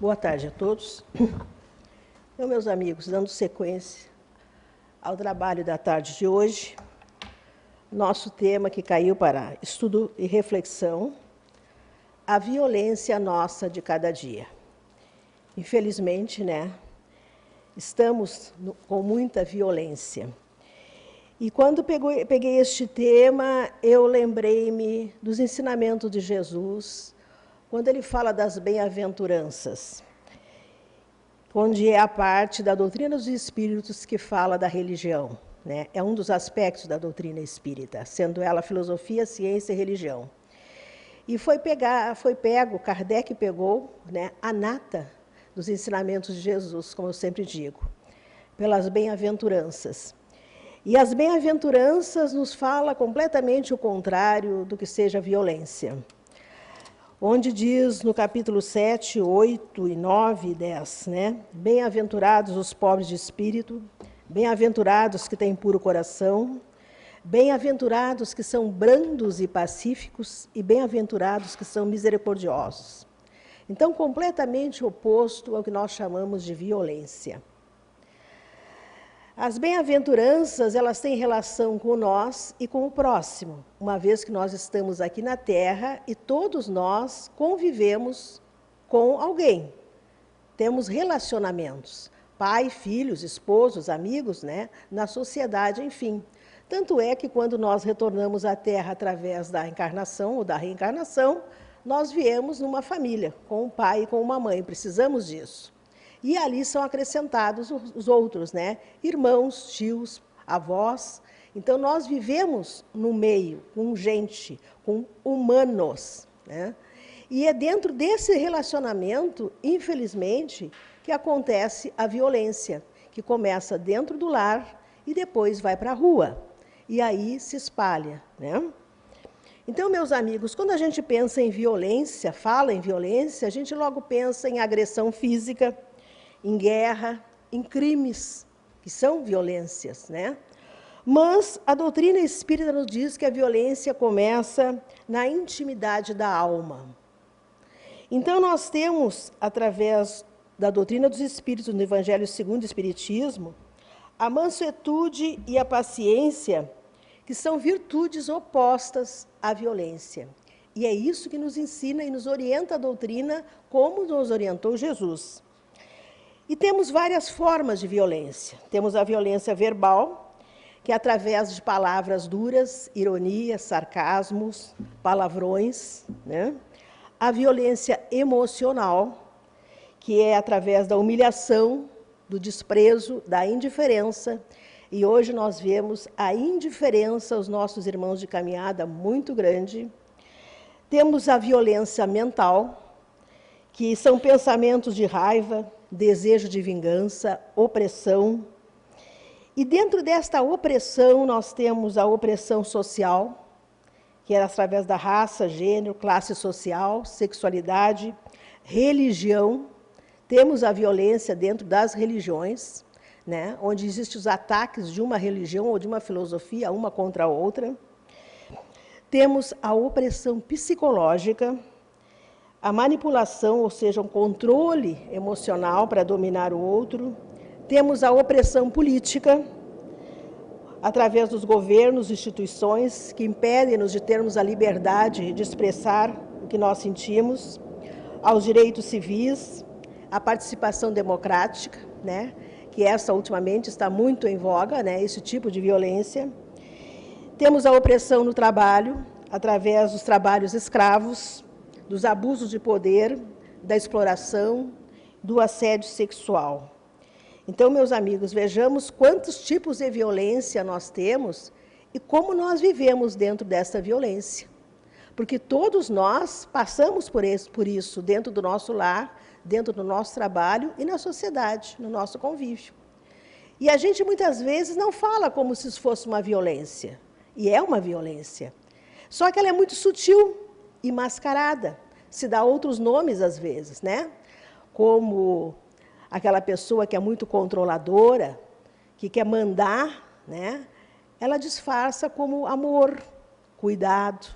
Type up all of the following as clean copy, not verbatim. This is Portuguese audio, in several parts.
Boa tarde a todos. Então, meus amigos, dando sequência ao trabalho da tarde de hoje, nosso tema que caiu para estudo e reflexão, a violência nossa de cada dia. Infelizmente, estamos com muita violência. E quando peguei este tema, eu lembrei-me dos ensinamentos de Jesus, quando ele fala das bem-aventuranças, onde é a parte da doutrina dos espíritos que fala da religião. É um dos aspectos da doutrina espírita, sendo ela filosofia, ciência e religião. E foi pego, Kardec pegou a nata dos ensinamentos de Jesus, como eu sempre digo, pelas bem-aventuranças. E as bem-aventuranças nos fala completamente o contrário do que seja violência. Onde diz no capítulo 7, 8, e 9 e 10, bem-aventurados os pobres de espírito, bem-aventurados que têm puro coração, bem-aventurados que são brandos e pacíficos, e bem-aventurados que são misericordiosos. Então, completamente oposto ao que nós chamamos de violência. As bem-aventuranças, elas têm relação com nós e com o próximo, uma vez que nós estamos aqui na Terra e todos nós convivemos com alguém. Temos relacionamentos, pai, filhos, esposos, amigos, na sociedade, enfim. Tanto é que quando nós retornamos à Terra através da encarnação ou da reencarnação, nós viemos numa família, com um pai e com uma mãe, precisamos disso. E ali são acrescentados os outros, irmãos, tios, avós. Então, nós vivemos no meio, com gente, com humanos. E é dentro desse relacionamento, infelizmente, que acontece a violência, que começa dentro do lar e depois vai para a rua. E aí se espalha. Então, meus amigos, quando a gente pensa em violência, fala em violência, a gente logo pensa em agressão física, em guerra, em crimes, que são violências, Mas a doutrina espírita nos diz que a violência começa na intimidade da alma. Então, nós temos, através da doutrina dos espíritos, no Evangelho segundo o Espiritismo, a mansuetude e a paciência, que são virtudes opostas à violência. E é isso que nos ensina e nos orienta a doutrina, como nos orientou Jesus. E temos várias formas de violência. Temos a violência verbal, que é através de palavras duras, ironias, sarcasmos, palavrões. A violência emocional, que é através da humilhação, do desprezo, da indiferença. E hoje nós vemos a indiferença aos nossos irmãos de caminhada muito grande. Temos a violência mental, que são pensamentos de raiva, desejo de vingança, opressão. E dentro desta opressão, nós temos a opressão social, que é através da raça, gênero, classe social, sexualidade, religião. Temos a violência dentro das religiões, onde existem os ataques de uma religião ou de uma filosofia, uma contra a outra. Temos a opressão psicológica, a manipulação, ou seja, um controle emocional para dominar o outro. Temos a opressão política, através dos governos e instituições que impedem-nos de termos a liberdade de expressar o que nós sentimos, aos direitos civis, a participação democrática, que essa ultimamente está muito em voga, esse tipo de violência. Temos a opressão no trabalho, através dos trabalhos escravos, dos abusos de poder, da exploração, do assédio sexual. Então, meus amigos, vejamos quantos tipos de violência nós temos e como nós vivemos dentro dessa violência. Porque todos nós passamos por isso dentro do nosso lar, dentro do nosso trabalho e na sociedade, no nosso convívio. E a gente muitas vezes não fala como se isso fosse uma violência. E é uma violência. Só que ela é muito sutil e mascarada. Se dá outros nomes às vezes, Como aquela pessoa que é muito controladora, que quer mandar, ela disfarça como amor, cuidado,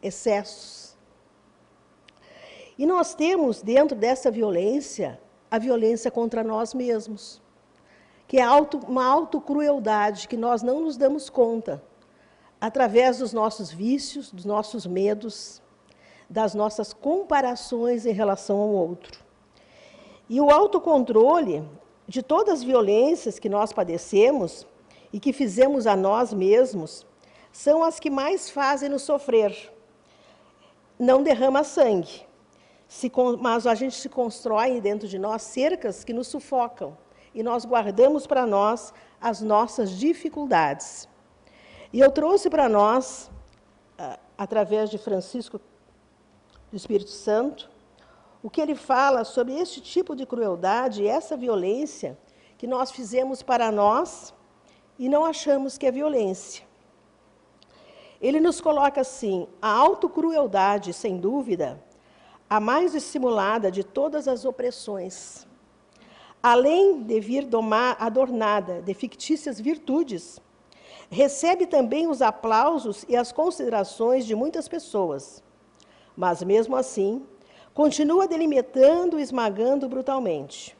excessos. E nós temos, dentro dessa violência, a violência contra nós mesmos, que é uma autocrueldade que nós não nos damos conta, através dos nossos vícios, dos nossos medos, das nossas comparações em relação ao outro. E o autocontrole de todas as violências que nós padecemos e que fizemos a nós mesmos, são as que mais fazem nos sofrer. Não derrama sangue, mas a gente se constrói dentro de nós cercas que nos sufocam, e nós guardamos para nós as nossas dificuldades. E eu trouxe para nós, através de Francisco do Espírito Santo, o que ele fala sobre este tipo de crueldade e essa violência que nós fizemos para nós e não achamos que é violência. Ele nos coloca assim: a autocrueldade, sem dúvida, a mais dissimulada de todas as opressões, além de vir adornada de fictícias virtudes, recebe também os aplausos e as considerações de muitas pessoas, mas, mesmo assim, continua delimitando e esmagando brutalmente.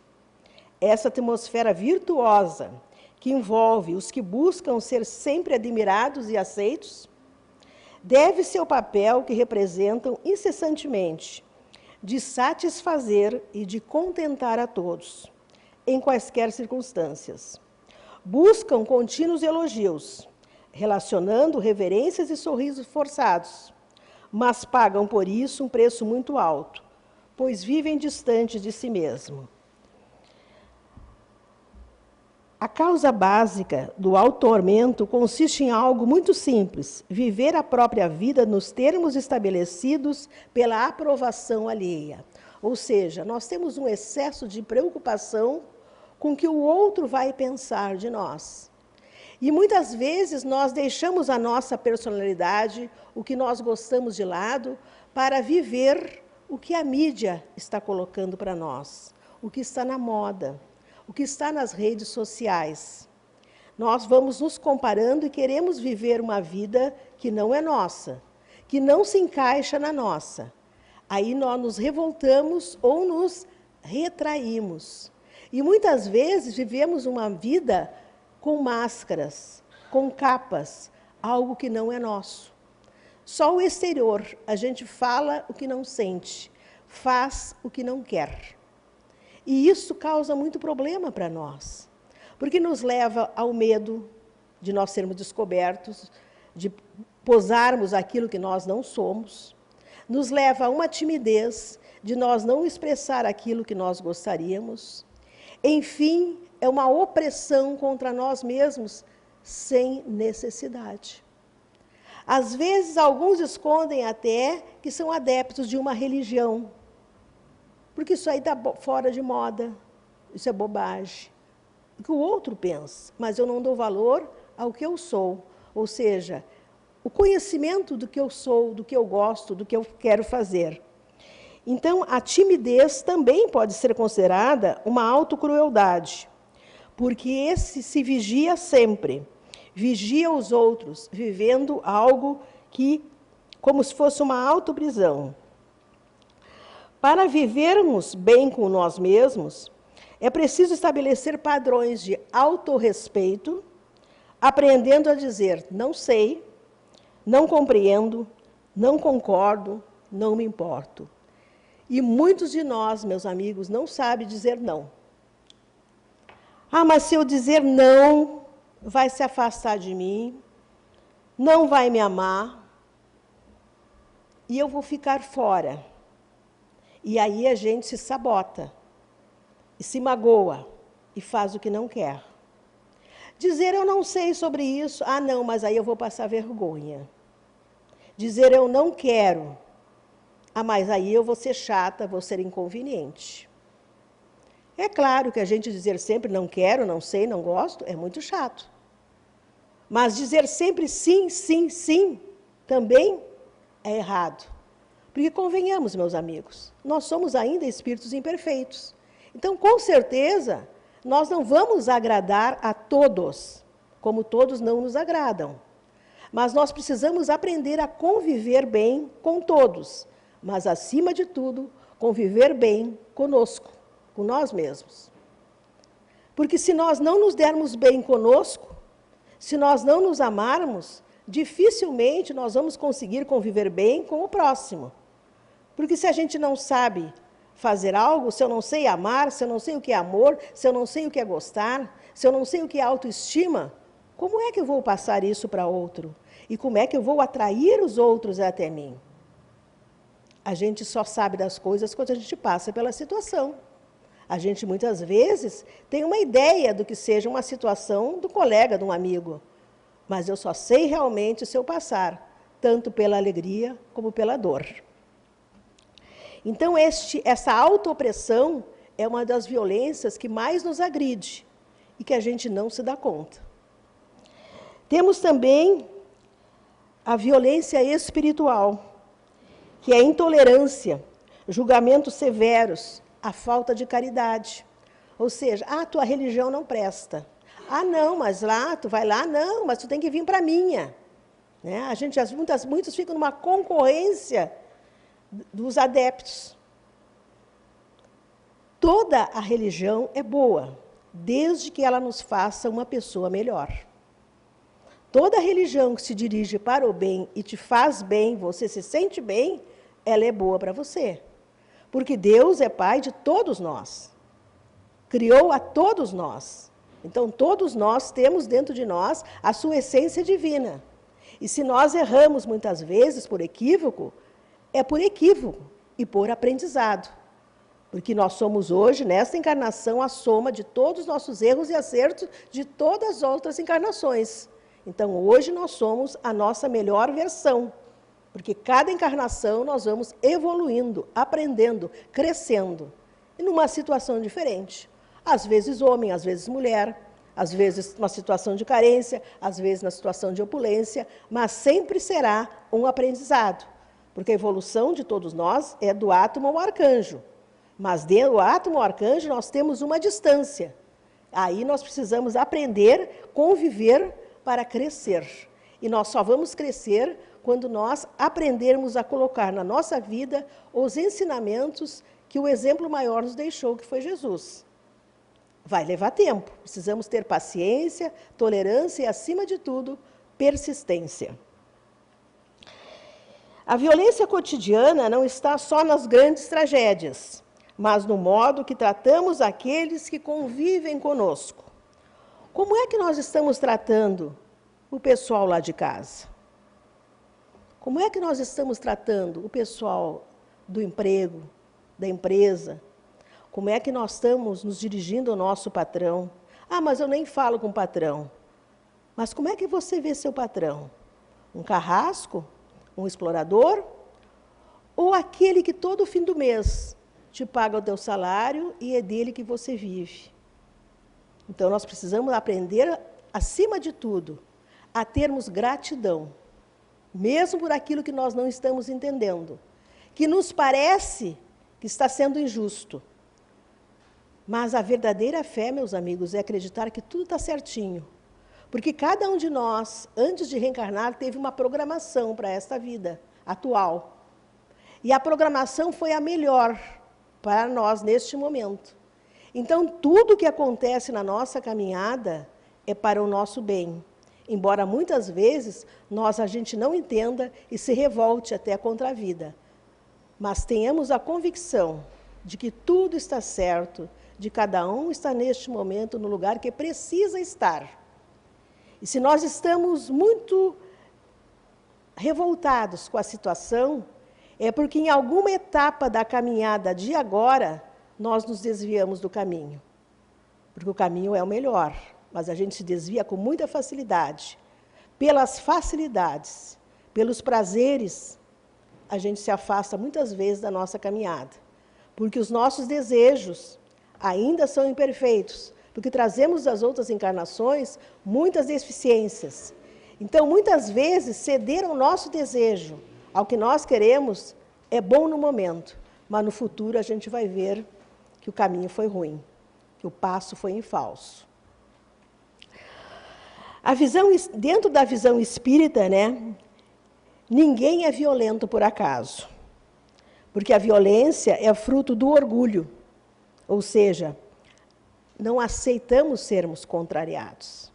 Essa atmosfera virtuosa que envolve os que buscam ser sempre admirados e aceitos, deve-se ao papel que representam incessantemente de satisfazer e de contentar a todos, em quaisquer circunstâncias. Buscam contínuos elogios, relacionando reverências e sorrisos forçados, mas pagam por isso um preço muito alto, pois vivem distantes de si mesmo. A causa básica do autormento consiste em algo muito simples: viver a própria vida nos termos estabelecidos pela aprovação alheia. Ou seja, nós temos um excesso de preocupação com o que o outro vai pensar de nós. E muitas vezes nós deixamos a nossa personalidade, o que nós gostamos de lado, para viver o que a mídia está colocando para nós, o que está na moda, o que está nas redes sociais. Nós vamos nos comparando e queremos viver uma vida que não é nossa, que não se encaixa na nossa. Aí nós nos revoltamos ou nos retraímos. E muitas vezes vivemos uma vida com máscaras, com capas, algo que não é nosso. Só o exterior, a gente fala o que não sente, faz o que não quer. E isso causa muito problema para nós, porque nos leva ao medo de nós sermos descobertos, de posarmos aquilo que nós não somos, nos leva a uma timidez de nós não expressar aquilo que nós gostaríamos. Enfim, é uma opressão contra nós mesmos sem necessidade. Às vezes, alguns escondem até que são adeptos de uma religião, porque isso aí está fora de moda, isso é bobagem. O que o outro pensa, mas eu não dou valor ao que eu sou. Ou seja, o conhecimento do que eu sou, do que eu gosto, do que eu quero fazer. Então, a timidez também pode ser considerada uma autocrueldade, porque esse se vigia sempre, vigia os outros, vivendo algo que, como se fosse uma autoprisão. Para vivermos bem com nós mesmos, é preciso estabelecer padrões de autorrespeito, aprendendo a dizer não sei, não compreendo, não concordo, não me importo. E muitos de nós, meus amigos, não sabem dizer não. Ah, mas se eu dizer não, vai se afastar de mim, não vai me amar, e eu vou ficar fora. E aí a gente se sabota, e se magoa, e faz o que não quer. Dizer eu não sei sobre isso, ah não, mas aí eu vou passar vergonha. Dizer eu não quero, ah, mas aí eu vou ser chata, vou ser inconveniente. É claro que a gente dizer sempre não quero, não sei, não gosto, é muito chato. Mas dizer sempre sim, sim, sim, também é errado. Porque convenhamos, meus amigos, nós somos ainda espíritos imperfeitos. Então, com certeza, nós não vamos agradar a todos, como todos não nos agradam. Mas nós precisamos aprender a conviver bem com todos, mas, acima de tudo, conviver bem conosco, com nós mesmos. Porque se nós não nos dermos bem conosco, se nós não nos amarmos, dificilmente nós vamos conseguir conviver bem com o próximo. Porque se a gente não sabe fazer algo, se eu não sei amar, se eu não sei o que é amor, se eu não sei o que é gostar, se eu não sei o que é autoestima, como é que eu vou passar isso para outro? E como é que eu vou atrair os outros até mim? A gente só sabe das coisas quando a gente passa pela situação. A gente, muitas vezes, tem uma ideia do que seja uma situação do colega, de um amigo. Mas eu só sei realmente se eu passar, tanto pela alegria como pela dor. Então, essa autoopressão é uma das violências que mais nos agride e que a gente não se dá conta. Temos também a violência espiritual, que é a intolerância, julgamentos severos, a falta de caridade. Ou seja, tua religião não presta. Não, mas lá, tu vai lá, não, mas tu tem que vir para a minha. Né? A gente, muitos ficam numa concorrência dos adeptos. Toda a religião é boa, desde que ela nos faça uma pessoa melhor. Toda religião que se dirige para o bem e te faz bem, você se sente bem, ela é boa para você. Porque Deus é Pai de todos nós. Criou a todos nós. Então, todos nós temos dentro de nós a sua essência divina. E se nós erramos muitas vezes por equívoco, é por equívoco e por aprendizado. Porque nós somos hoje, nesta encarnação, a soma de todos os nossos erros e acertos de todas as outras encarnações. Então, hoje nós somos a nossa melhor versão. Porque cada encarnação nós vamos evoluindo, aprendendo, crescendo. E numa situação diferente. Às vezes homem, às vezes mulher, às vezes numa situação de carência, às vezes na situação de opulência, mas sempre será um aprendizado. Porque a evolução de todos nós é do átomo ao arcanjo. Mas do átomo ao arcanjo nós temos uma distância. Aí nós precisamos aprender, conviver para crescer. E nós só vamos crescer quando nós aprendermos a colocar na nossa vida os ensinamentos que o exemplo maior nos deixou, que foi Jesus. Vai levar tempo, precisamos ter paciência, tolerância e, acima de tudo, persistência. A violência cotidiana não está só nas grandes tragédias, mas no modo que tratamos aqueles que convivem conosco. Como é que nós estamos tratando o pessoal lá de casa? Como é que nós estamos tratando o pessoal do emprego, da empresa? Como é que nós estamos nos dirigindo ao nosso patrão? Mas eu nem falo com o patrão. Mas como é que você vê seu patrão? Um carrasco? Um explorador? Ou aquele que todo fim do mês te paga o teu salário e é dele que você vive? Então, nós precisamos aprender, acima de tudo, a termos gratidão, mesmo por aquilo que nós não estamos entendendo, que nos parece que está sendo injusto. Mas a verdadeira fé, meus amigos, é acreditar que tudo está certinho. Porque cada um de nós, antes de reencarnar, teve uma programação para esta vida atual. E a programação foi a melhor para nós neste momento. Então, tudo que acontece na nossa caminhada é para o nosso bem. Embora muitas vezes a gente não entenda e se revolte até contra a vida. Mas tenhamos a convicção de que tudo está certo, de cada um está neste momento no lugar que precisa estar. E se nós estamos muito revoltados com a situação, é porque em alguma etapa da caminhada de agora, nós nos desviamos do caminho. Porque o caminho é o melhor, mas a gente se desvia com muita facilidade. Pelas facilidades, pelos prazeres, a gente se afasta muitas vezes da nossa caminhada. Porque os nossos desejos ainda são imperfeitos, porque trazemos das outras encarnações muitas deficiências. Então, muitas vezes, ceder ao nosso desejo, ao que nós queremos, é bom no momento, mas no futuro a gente vai ver que o caminho foi ruim, que o passo foi em falso. Dentro da visão espírita, ninguém é violento por acaso. Porque a violência é fruto do orgulho, ou seja, não aceitamos sermos contrariados.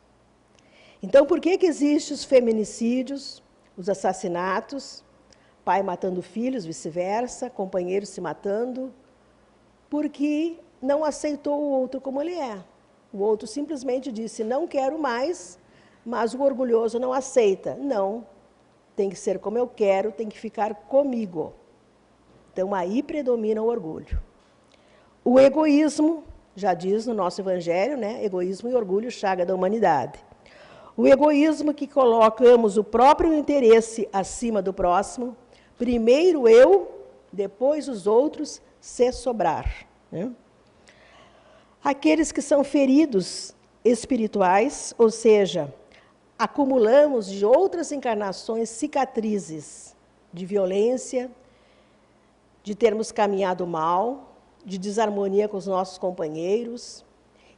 Então, por que existem os feminicídios, os assassinatos, pai matando filhos, vice-versa, companheiros se matando? Porque não aceitou o outro como ele é. O outro simplesmente disse, não quero mais, mas o orgulhoso não aceita. Não, tem que ser como eu quero, tem que ficar comigo. Então, aí predomina o orgulho. O egoísmo, já diz no nosso Evangelho, né? Egoísmo e orgulho, chaga da humanidade. O egoísmo que colocamos o próprio interesse acima do próximo, primeiro eu, depois os outros, se sobrar. Né? Aqueles que são feridos espirituais, ou seja, acumulamos de outras encarnações cicatrizes de violência, de termos caminhado mal, de desarmonia com os nossos companheiros.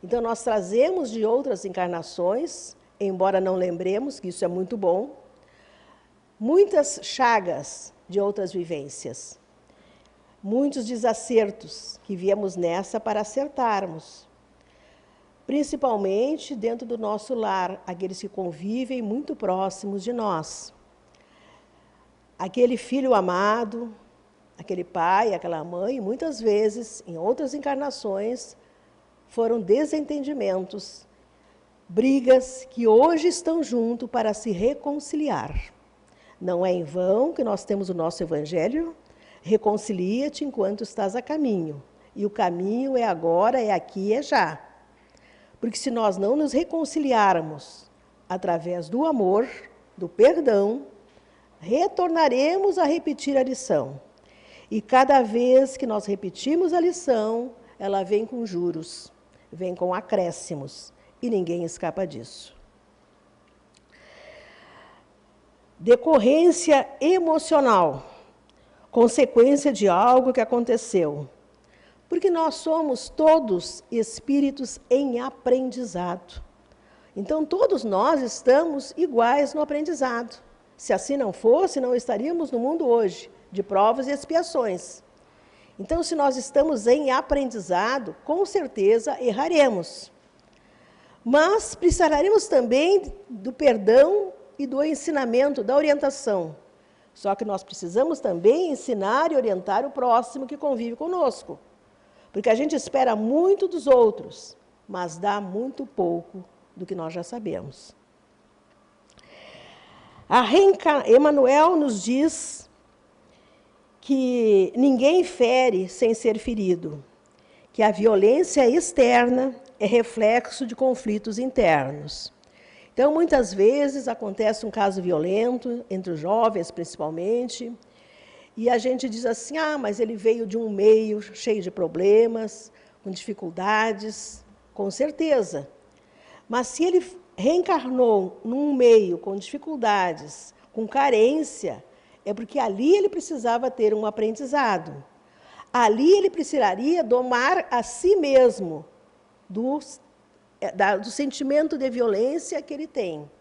Então, nós trazemos de outras encarnações, embora não lembremos, que isso é muito bom, muitas chagas de outras vivências, muitos desacertos que viemos nessa para acertarmos, principalmente dentro do nosso lar, aqueles que convivem muito próximos de nós. Aquele filho amado, aquele pai, aquela mãe, muitas vezes, em outras encarnações, foram desentendimentos, brigas que hoje estão juntos para se reconciliar. Não é em vão que nós temos o nosso Evangelho, reconcilia-te enquanto estás a caminho. E o caminho é agora, é aqui, é já. Porque se nós não nos reconciliarmos através do amor, do perdão, retornaremos a repetir a lição. E cada vez que nós repetimos a lição, ela vem com juros, vem com acréscimos, e ninguém escapa disso. Decorrência emocional, consequência de algo que aconteceu. Porque nós somos todos espíritos em aprendizado. Então, todos nós estamos iguais no aprendizado. Se assim não fosse, não estaríamos no mundo hoje, de provas e expiações. Então, se nós estamos em aprendizado, com certeza erraremos. Mas precisaremos também do perdão e do ensinamento, da orientação. Só que nós precisamos também ensinar e orientar o próximo que convive conosco. Porque a gente espera muito dos outros, mas dá muito pouco do que nós já sabemos. Emmanuel nos diz que ninguém fere sem ser ferido, que a violência externa é reflexo de conflitos internos. Então, muitas vezes acontece um caso violento, entre os jovens principalmente, e a gente diz assim, mas ele veio de um meio cheio de problemas, com dificuldades, com certeza. Mas se ele reencarnou num meio com dificuldades, com carência, é porque ali ele precisava ter um aprendizado. Ali ele precisaria domar a si mesmo do sentimento de violência que ele tem.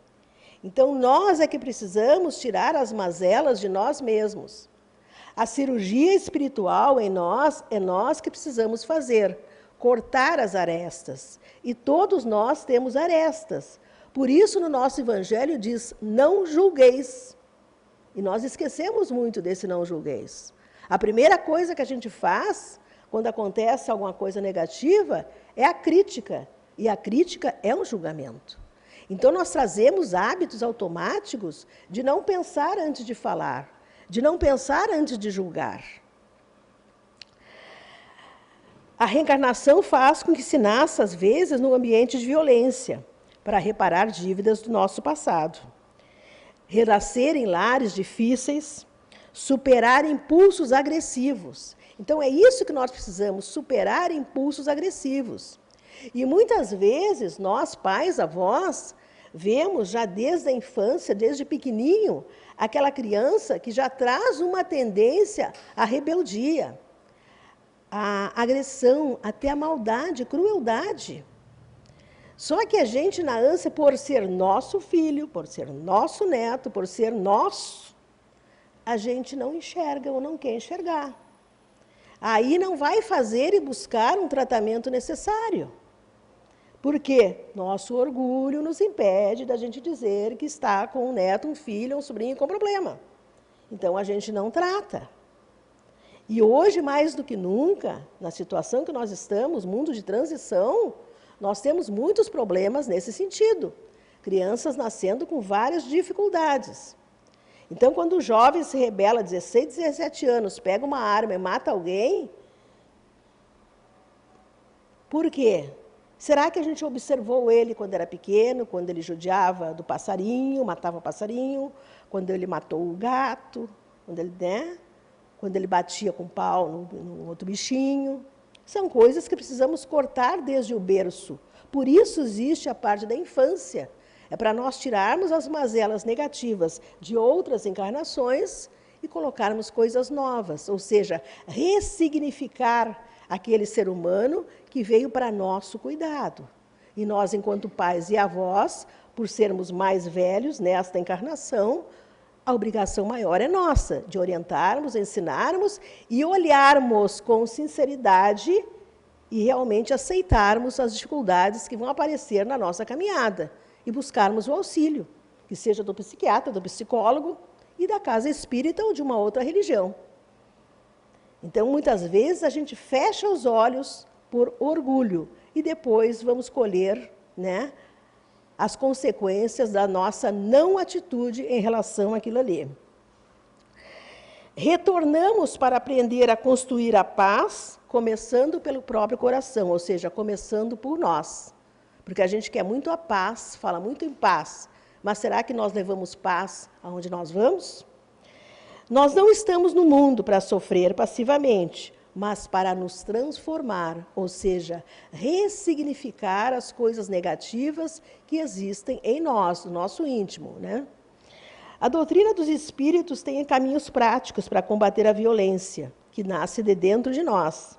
Então, nós é que precisamos tirar as mazelas de nós mesmos. A cirurgia espiritual em nós, é nós que precisamos fazer, cortar as arestas. E todos nós temos arestas. Por isso, no nosso Evangelho diz, não julgueis. E nós esquecemos muito desse não julgueis. A primeira coisa que a gente faz, quando acontece alguma coisa negativa, é a crítica. E a crítica é um julgamento. Então, nós trazemos hábitos automáticos de não pensar antes de falar, de não pensar antes de julgar. A reencarnação faz com que se nasça, às vezes, num ambiente de violência, para reparar dívidas do nosso passado. Renascer em lares difíceis, superar impulsos agressivos. Então, é isso que nós precisamos, superar impulsos agressivos. E muitas vezes, nós, pais, avós, vemos já desde a infância, desde pequenininho, aquela criança que já traz uma tendência à rebeldia, à agressão, até à maldade, crueldade. Só que a gente, na ânsia, por ser nosso filho, por ser nosso neto, por ser nosso, a gente não enxerga ou não quer enxergar. aí não vai fazer e buscar um tratamento necessário. Por quê? Nosso orgulho nos impede da gente dizer que está com um neto, um filho, um sobrinho com problema. Então, a gente não trata. E hoje, mais do que nunca, na situação que nós estamos, mundo de transição, nós temos muitos problemas nesse sentido. Crianças nascendo com várias dificuldades. Então, quando o jovem se rebela, 16, 17 anos, pega uma arma e mata alguém, por quê? Será que a gente observou ele quando era pequeno, quando ele judiava do passarinho, matava o passarinho, quando ele matou o gato, quando ele batia com pau no outro bichinho? São coisas que precisamos cortar desde o berço. Por isso existe a parte da infância. É para nós tirarmos as mazelas negativas de outras encarnações e colocarmos coisas novas, ou seja, ressignificar aquele ser humano que veio para nosso cuidado. E nós, enquanto pais e avós, por sermos mais velhos nesta encarnação, a obrigação maior é nossa, de orientarmos, ensinarmos e olharmos com sinceridade e realmente aceitarmos as dificuldades que vão aparecer na nossa caminhada e buscarmos o auxílio, que seja do psiquiatra, do psicólogo e da casa espírita ou de uma outra religião. Então, muitas vezes, a gente fecha os olhos por orgulho e depois vamos colher, as consequências da nossa não atitude em relação àquilo ali. Retornamos para aprender a construir a paz, começando pelo próprio coração, ou seja, começando por nós. Porque a gente quer muito a paz, fala muito em paz, mas será que nós levamos paz aonde nós vamos? Nós não estamos no mundo para sofrer passivamente, mas para nos transformar, ou seja, ressignificar as coisas negativas que existem em nós, no nosso íntimo, A doutrina dos espíritos tem caminhos práticos para combater a violência, que nasce de dentro de nós.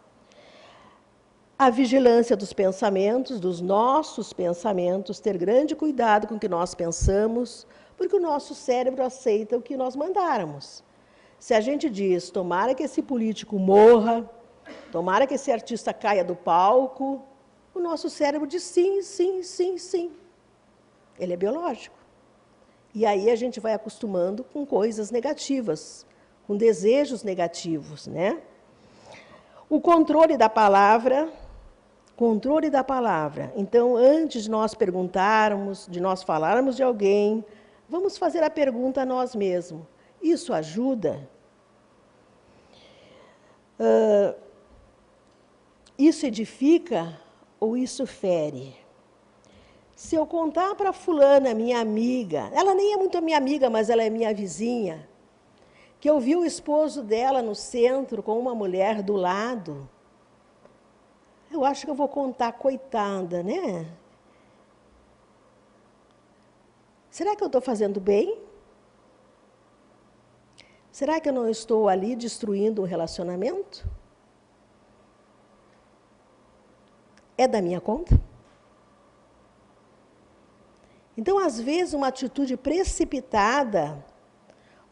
A vigilância dos pensamentos, dos nossos pensamentos, ter grande cuidado com o que nós pensamos, porque o nosso cérebro aceita o que nós mandarmos. Se a gente diz, tomara que esse político morra, tomara que esse artista caia do palco, o nosso cérebro diz sim, sim, sim, sim. Ele é biológico. E aí a gente vai acostumando com coisas negativas, com desejos negativos, O controle da palavra. Então, antes de nós perguntarmos, de nós falarmos de alguém, vamos fazer a pergunta a nós mesmos. Isso ajuda? Isso edifica ou isso fere? Se eu contar para fulana, minha amiga, ela nem é muito minha amiga, mas ela é minha vizinha, que eu vi o esposo dela no centro com uma mulher do lado, eu acho que eu vou contar, coitada, Será que eu estou fazendo bem? Será que eu não estou ali destruindo o relacionamento? É da minha conta? Então, às vezes, uma atitude precipitada,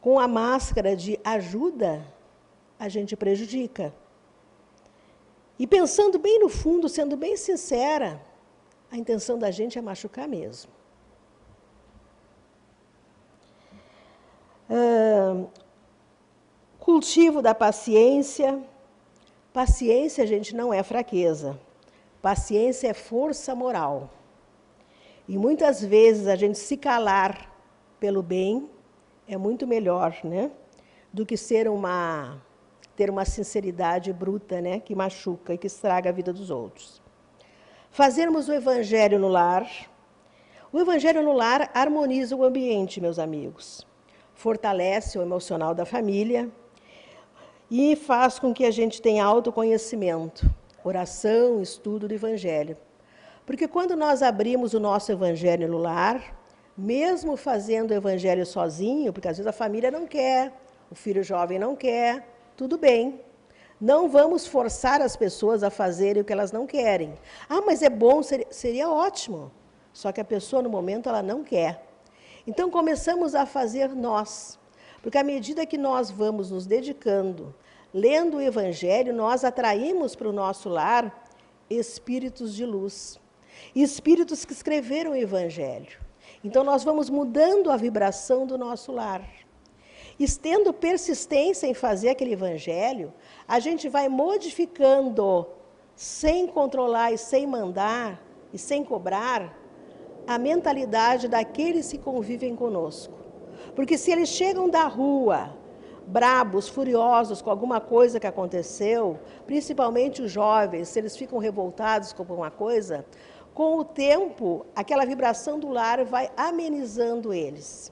com a máscara de ajuda, a gente prejudica. E pensando bem no fundo, sendo bem sincera, a intenção da gente é machucar mesmo. Cultivo da paciência. Paciência, gente, não é fraqueza. Paciência é força moral. E muitas vezes a gente se calar pelo bem é muito melhor, do que ter uma sinceridade bruta, que machuca e que estraga a vida dos outros. Fazermos o evangelho no lar. O evangelho no lar harmoniza o ambiente, meus amigos. Fortalece o emocional da família e faz com que a gente tenha autoconhecimento, oração, estudo do evangelho. Porque quando nós abrimos o nosso evangelho no lar, mesmo fazendo o evangelho sozinho, porque às vezes a família não quer, o filho jovem não quer, tudo bem. Não vamos forçar as pessoas a fazerem o que elas não querem. Ah, mas é bom, seria ótimo. Só que a pessoa, no momento, ela não quer. Então, começamos a fazer nós. Porque à medida que nós vamos nos dedicando, lendo o Evangelho, nós atraímos para o nosso lar espíritos de luz, espíritos que escreveram o Evangelho. Então, nós vamos mudando a vibração do nosso lar. E tendo persistência em fazer aquele Evangelho, a gente vai modificando, sem controlar e sem mandar, e sem cobrar, a mentalidade daqueles que convivem conosco. Porque se eles chegam da rua, brabos, furiosos com alguma coisa que aconteceu, principalmente os jovens, se eles ficam revoltados com alguma coisa, com o tempo, aquela vibração do lar vai amenizando eles.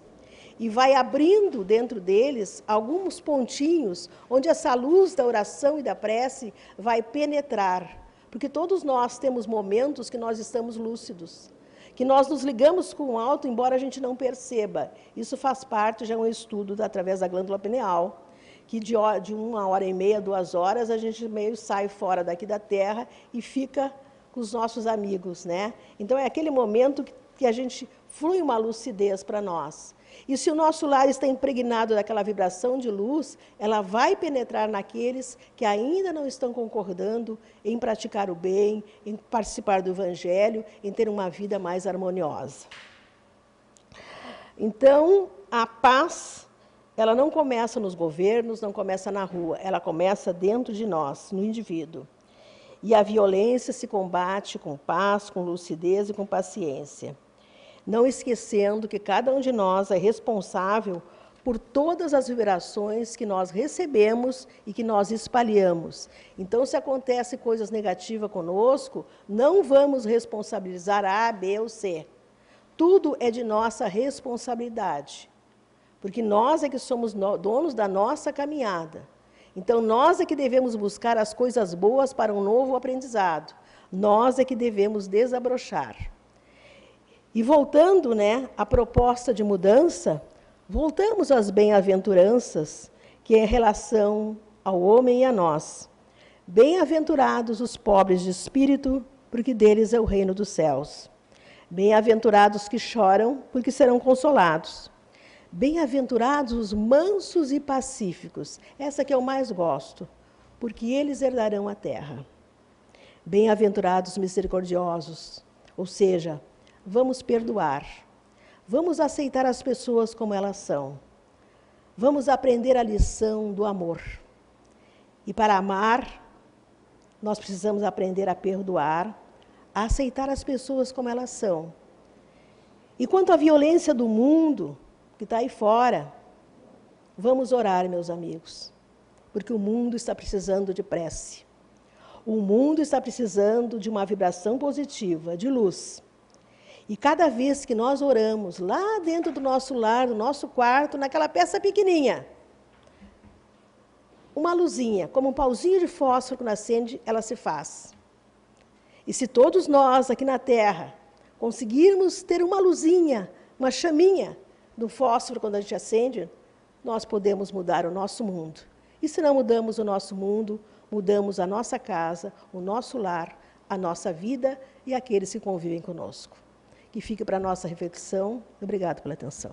E vai abrindo dentro deles alguns pontinhos onde essa luz da oração e da prece vai penetrar. Porque todos nós temos momentos que nós estamos lúcidos, que nós nos ligamos com o alto, embora a gente não perceba. Isso faz parte, já é um estudo através da glândula pineal, que de 1h30, 2 horas, a gente meio sai fora daqui da Terra e fica com os nossos amigos, né? Então, é aquele momento que a gente flui uma lucidez para nós. E se o nosso lar está impregnado daquela vibração de luz, ela vai penetrar naqueles que ainda não estão concordando em praticar o bem, em participar do Evangelho, em ter uma vida mais harmoniosa. Então, a paz, ela não começa nos governos, não começa na rua, ela começa dentro de nós, no indivíduo. E a violência se combate com paz, com lucidez e com paciência. Não esquecendo que cada um de nós é responsável por todas as vibrações que nós recebemos e que nós espalhamos. Então, se acontecem coisas negativas conosco, não vamos responsabilizar A, B ou C. Tudo é de nossa responsabilidade, porque nós é que somos donos da nossa caminhada. Então, nós é que devemos buscar as coisas boas para um novo aprendizado. Nós é que devemos desabrochar. E voltando, né, à proposta de mudança, voltamos às bem-aventuranças, que é em relação ao homem e a nós. Bem-aventurados os pobres de espírito, porque deles é o reino dos céus. Bem-aventurados que choram, porque serão consolados. Bem-aventurados os mansos e pacíficos, essa que eu mais gosto, porque eles herdarão a terra. Bem-aventurados os misericordiosos, ou seja, vamos perdoar, vamos aceitar as pessoas como elas são, vamos aprender a lição do amor. E para amar, nós precisamos aprender a perdoar, a aceitar as pessoas como elas são. E quanto à violência do mundo, que está aí fora, vamos orar, meus amigos, porque o mundo está precisando de prece. O mundo está precisando de uma vibração positiva, de luz. E cada vez que nós oramos, lá dentro do nosso lar, do nosso quarto, naquela peça pequenininha, uma luzinha, como um pauzinho de fósforo que acende, ela se faz. E se todos nós aqui na Terra conseguirmos ter uma luzinha, uma chaminha do fósforo quando a gente acende, nós podemos mudar o nosso mundo. E se não mudamos o nosso mundo, mudamos a nossa casa, o nosso lar, a nossa vida e aqueles que convivem conosco. Que fique para a nossa reflexão. Obrigado pela atenção.